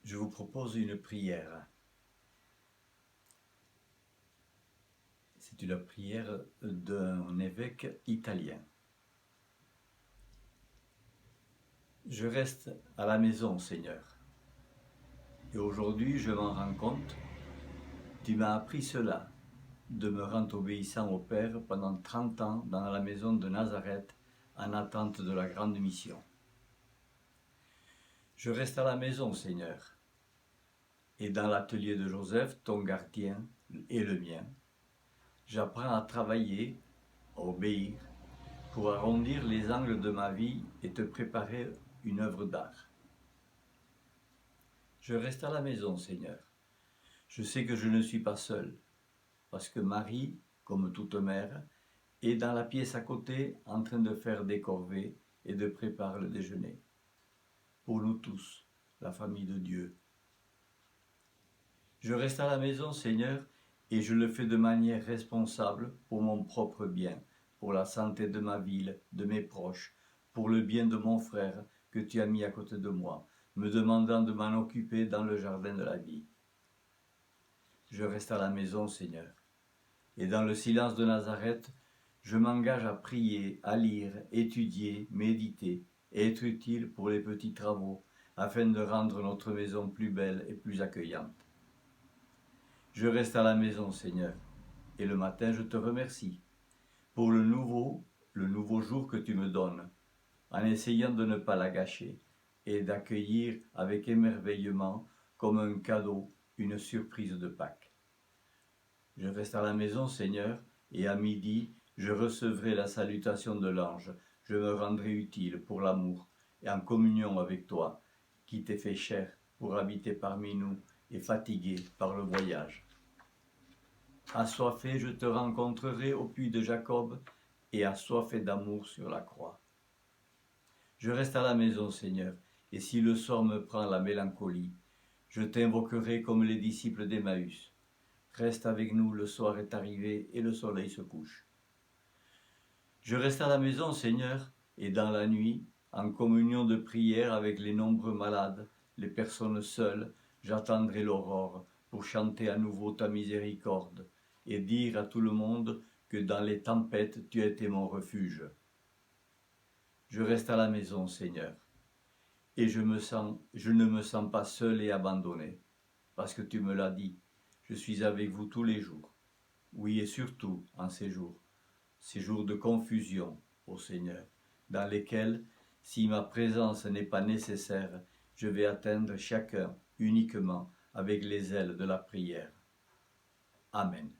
Je vous propose une prière. C'est une prière d'un évêque italien. Je reste à la maison, Seigneur. Et aujourd'hui, je m'en rends compte. Tu m'as appris cela, de me rendre obéissant au Père pendant 30 ans dans la maison de Nazareth, en attente de la grande mission. Je reste à la maison, Seigneur. Et dans l'atelier de Joseph, ton gardien et le mien, j'apprends à travailler, à obéir, pour arrondir les angles de ma vie et te préparer une œuvre d'art. Je reste à la maison, Seigneur. Je sais que je ne suis pas seul, parce que Marie, comme toute mère, est dans la pièce à côté en train de faire des corvées et de préparer le déjeuner. Pour nous tous, la famille de Dieu. Je reste à la maison, Seigneur, et je le fais de manière responsable pour mon propre bien, pour la santé de ma ville, de mes proches, pour le bien de mon frère que tu as mis à côté de moi, me demandant de m'en occuper dans le jardin de la vie. Je reste à la maison, Seigneur, et dans le silence de Nazareth, je m'engage à prier, à lire, étudier, méditer, et être utile pour les petits travaux, afin de rendre notre maison plus belle et plus accueillante. Je reste à la maison, Seigneur, et le matin je te remercie pour le nouveau jour que tu me donnes, en essayant de ne pas la gâcher et d'accueillir avec émerveillement, comme un cadeau, une surprise de Pâques. Je reste à la maison, Seigneur, et à midi, je recevrai la salutation de l'ange. Je me rendrai utile pour l'amour et en communion avec toi, qui t'es fait chair pour habiter parmi nous et fatigué par le voyage. Assoiffé, je te rencontrerai au puits de Jacob et assoiffé d'amour sur la croix. Je reste à la maison, Seigneur, et si le sort me prend la mélancolie, je t'invoquerai comme les disciples d'Emmaüs. Reste avec nous, le soir est arrivé et le soleil se couche. Je reste à la maison, Seigneur, et dans la nuit, en communion de prière avec les nombreux malades, les personnes seules, j'attendrai l'aurore pour chanter à nouveau ta miséricorde et dire à tout le monde que dans les tempêtes tu as été mon refuge. Je reste à la maison, Seigneur, et je ne me sens pas seul et abandonné, parce que tu me l'as dit, je suis avec vous tous les jours. Oui, et surtout en ces jours de confusion, ô Seigneur, dans lesquels, si ma présence n'est pas nécessaire, je vais atteindre chacun uniquement avec les ailes de la prière. Amen.